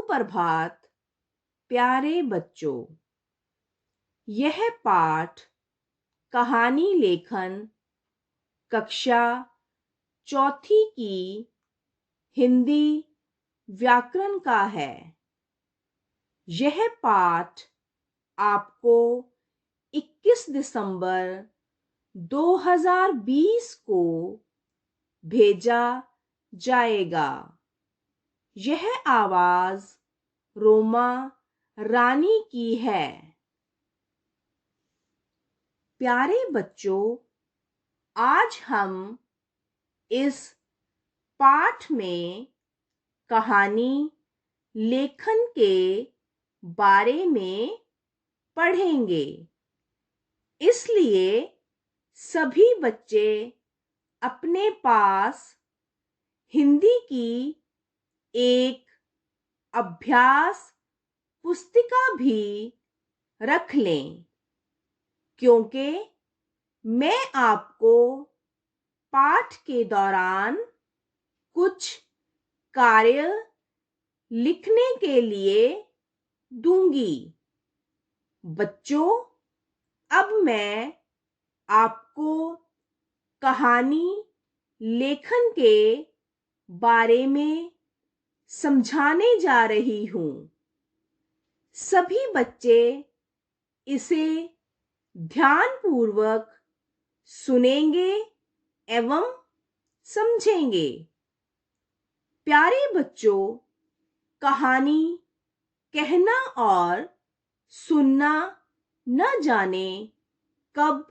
सुप्रभात प्यारे बच्चों। यह पाठ कहानी लेखन कक्षा चौथी की हिंदी व्याकरण का है। यह पाठ आपको 21 दिसंबर 2020 को भेजा जाएगा। यह आवाज रोमा रानी की है। प्यारे बच्चों, आज हम इस पाठ में कहानी लेखन के बारे में पढ़ेंगे। इसलिए सभी बच्चे अपने पास हिंदी की एक अभ्यास पुस्तिका भी रख लें, क्योंकि मैं आपको पाठ के दौरान कुछ कार्य लिखने के लिए दूंगी। बच्चों, अब मैं आपको कहानी लेखन के बारे में समझाने जा रही हूं। सभी बच्चे इसे ध्यानपूर्वक सुनेंगे एवं समझेंगे। प्यारे बच्चों, कहानी कहना और सुनना न जाने कब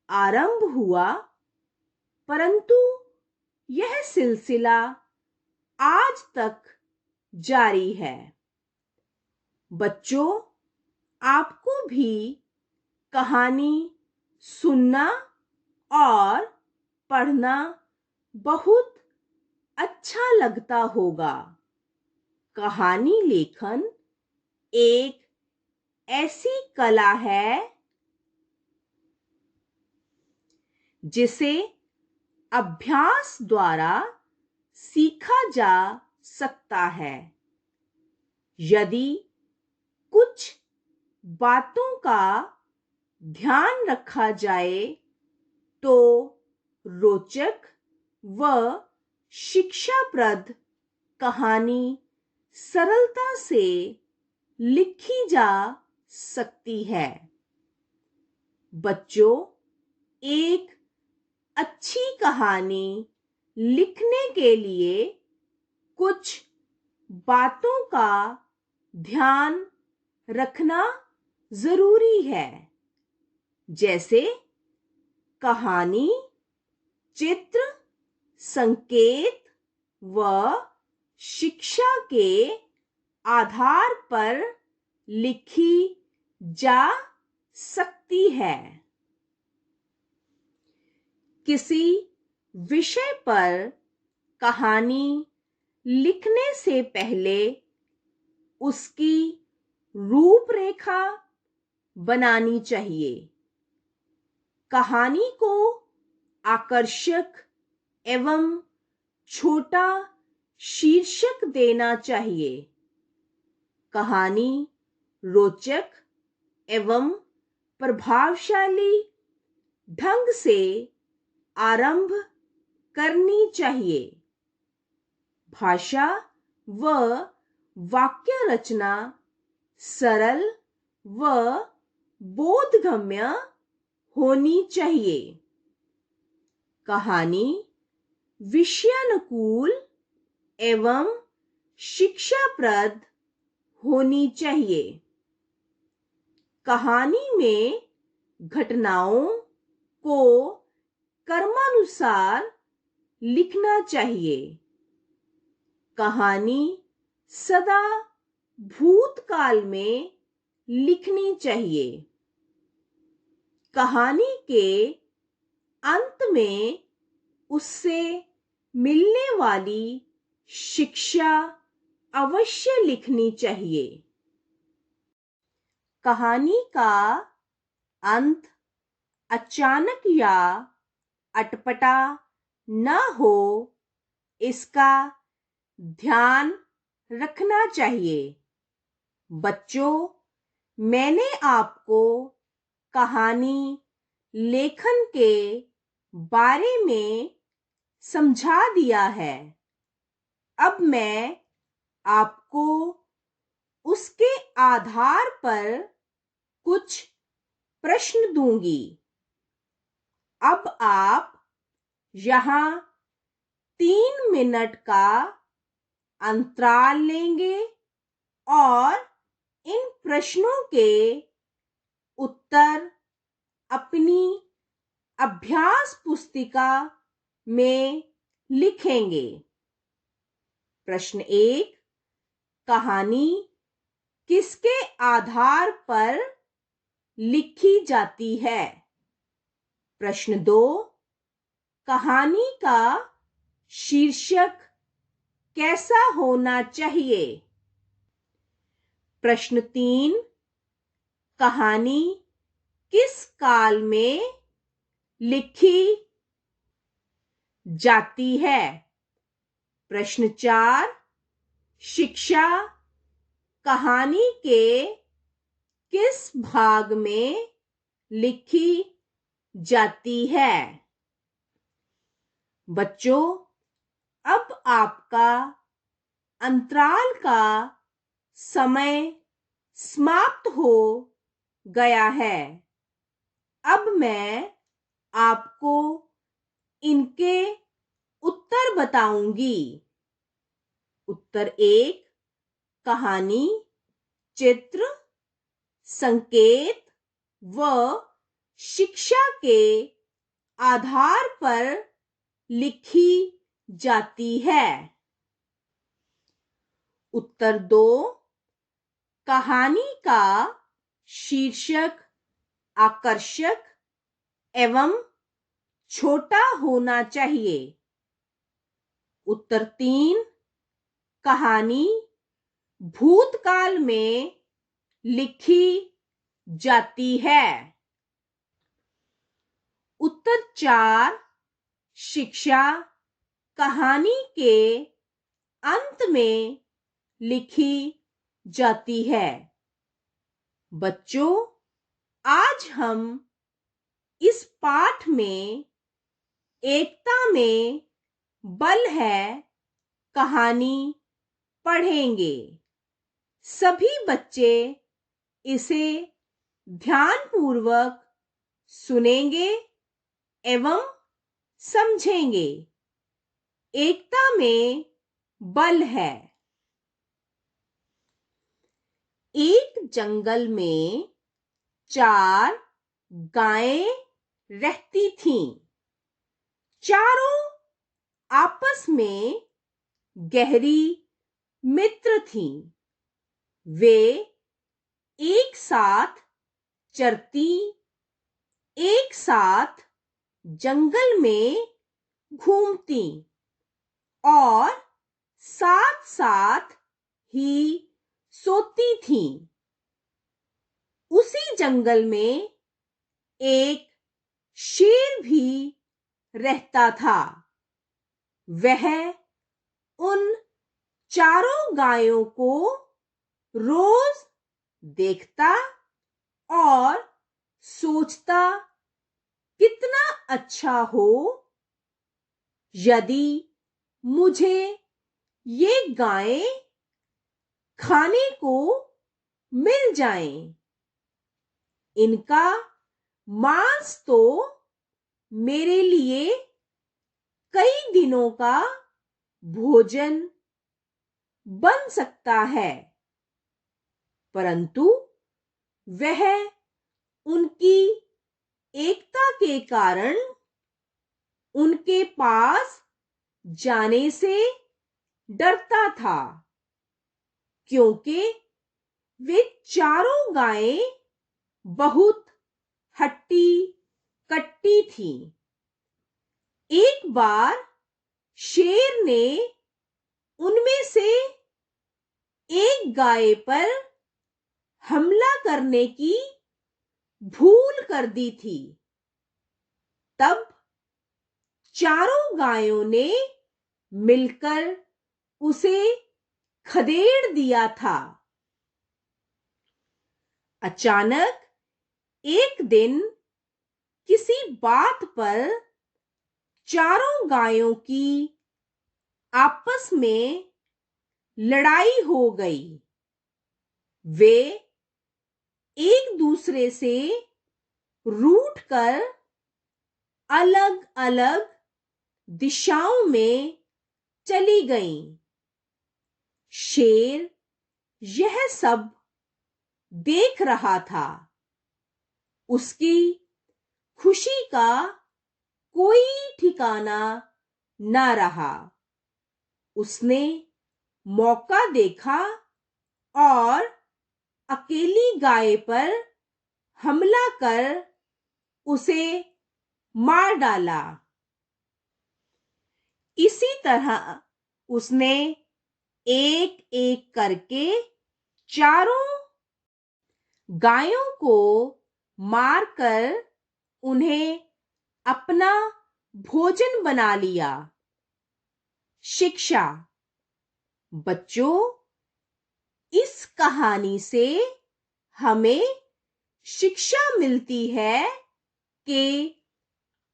आरंभ हुआ, परंतु यह सिलसिला आज तक जारी है। बच्चों, आपको भी कहानी सुनना और पढ़ना बहुत अच्छा लगता होगा। कहानी लेखन एक ऐसी कला है जिसे अभ्यास द्वारा सीखा जा सकता है। यदि कुछ बातों का ध्यान रखा जाए तो रोचक व शिक्षाप्रद कहानी सरलता से लिखी जा सकती है। बच्चों, एक अच्छी कहानी लिखने के लिए कुछ बातों का ध्यान रखना जरूरी है, जैसे कहानी चित्र, संकेत व शिक्षा के आधार पर लिखी जा सकती है। किसी विषय पर कहानी लिखने से पहले उसकी रूपरेखा बनानी चाहिए। कहानी को आकर्षक एवं छोटा शीर्षक देना चाहिए। कहानी रोचक एवं प्रभावशाली ढंग से आरंभ करनी चाहिए। भाषा व वाक्य रचना सरल व बोधगम्य होनी चाहिए। कहानी विषयानुकूल एवं शिक्षाप्रद होनी चाहिए। कहानी में घटनाओं को क्रमानुसार लिखना चाहिए। कहानी सदा भूतकाल में लिखनी चाहिए। कहानी के अंत में उससे मिलने वाली शिक्षा अवश्य लिखनी चाहिए। कहानी का अंत अचानक या अटपटा न हो, इसका ध्यान रखना चाहिए। बच्चों, मैंने आपको कहानी लेखन के बारे में समझा दिया है। अब मैं आपको उसके आधार पर कुछ प्रश्न दूंगी। अब आप यहाँ 3 मिनट का अंतराल लेंगे और इन प्रश्नों के उत्तर अपनी अभ्यास पुस्तिका में लिखेंगे। प्रश्न 1, कहानी किसके आधार पर लिखी जाती है? प्रश्न 2, कहानी का शीर्षक कैसा होना चाहिए? प्रश्न 3, कहानी किस काल में लिखी जाती है? प्रश्न 4, शिक्षा कहानी के किस भाग में लिखी जाती है? बच्चों, अब आपका अंतराल का समय समाप्त हो गया है। अब मैं आपको इनके उत्तर बताऊंगी। उत्तर 1, कहानी, चित्र, संकेत व शिक्षा के आधार पर लिखी जाती है। उत्तर 2, कहानी का शीर्षक आकर्षक एवं छोटा होना चाहिए। उत्तर 3, कहानी भूतकाल में लिखी जाती है। उत्तर 4, शिक्षा कहानी के अंत में लिखी जाती है। बच्चों, आज हम इस पाठ में एकता में बल है कहानी पढ़ेंगे। सभी बच्चे इसे ध्यानपूर्वक सुनेंगे एवं समझेंगे। एकता में बल है। एक जंगल में 4 गायें रहती थीं। चारों आपस में गहरी मित्र थीं। वे एक साथ चरती, एक साथ जंगल में घूमती और साथ साथ ही सोती थीं। उसी जंगल में एक शेर भी रहता था। वह उन चारों गायों को रोज देखता और सोचता, कितना अच्छा हो यदि मुझे ये गायें खाने को मिल जाएं। इनका मांस तो मेरे लिए कई दिनों का भोजन बन सकता है। परंतु वह उनकी एकता के कारण उनके पास जाने से डरता था, क्योंकि वे चारों गायें बहुत हट्टी कट्टी थीं। एक बार शेर ने उनमें से एक गाय पर हमला करने की भूल कर दी थी। तब चारों गायों ने मिलकर उसे खदेड़ दिया था। अचानक एक दिन किसी बात पर चारों गायों की आपस में लड़ाई हो गई। वे एक दूसरे से रूठकर अलग अलग दिशाओं में चली गईं। शेर यह सब देख रहा था। उसकी खुशी का कोई ठिकाना न रहा। उसने मौका देखा और अकेली गाय पर हमला कर उसे मार डाला। इसी तरह उसने एक एक करके चारों गायों को मारकर उन्हें अपना भोजन बना लिया। शिक्षा। बच्चों, इस कहानी से हमें शिक्षा मिलती है कि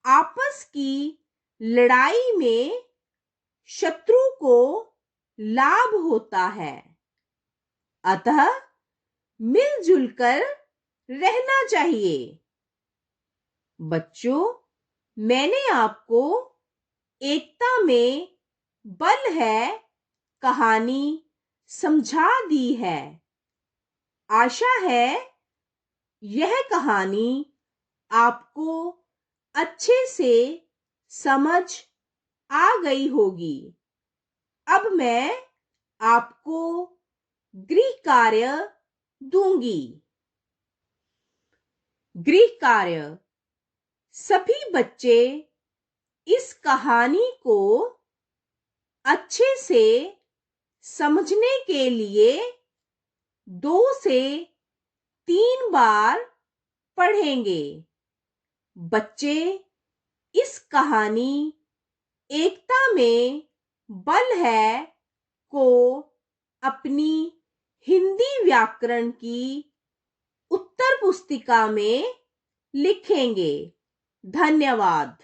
आपस की लड़ाई में शत्रु को लाभ होता है। अतः मिलजुल कर रहना चाहिए। बच्चों, मैंने आपको एकता में बल है कहानी समझा दी है। आशा है यह कहानी आपको अच्छे से समझ आ गई होगी। अब मैं आपको गृह कार्य दूंगी। गृह कार्य। सभी बच्चे इस कहानी को अच्छे से समझने के लिए 2 से 3 बार पढ़ेंगे। बच्चे इस कहानी एकता में बल है को अपनी हिंदी व्याकरण की उत्तर पुस्तिका में लिखेंगे। धन्यवाद।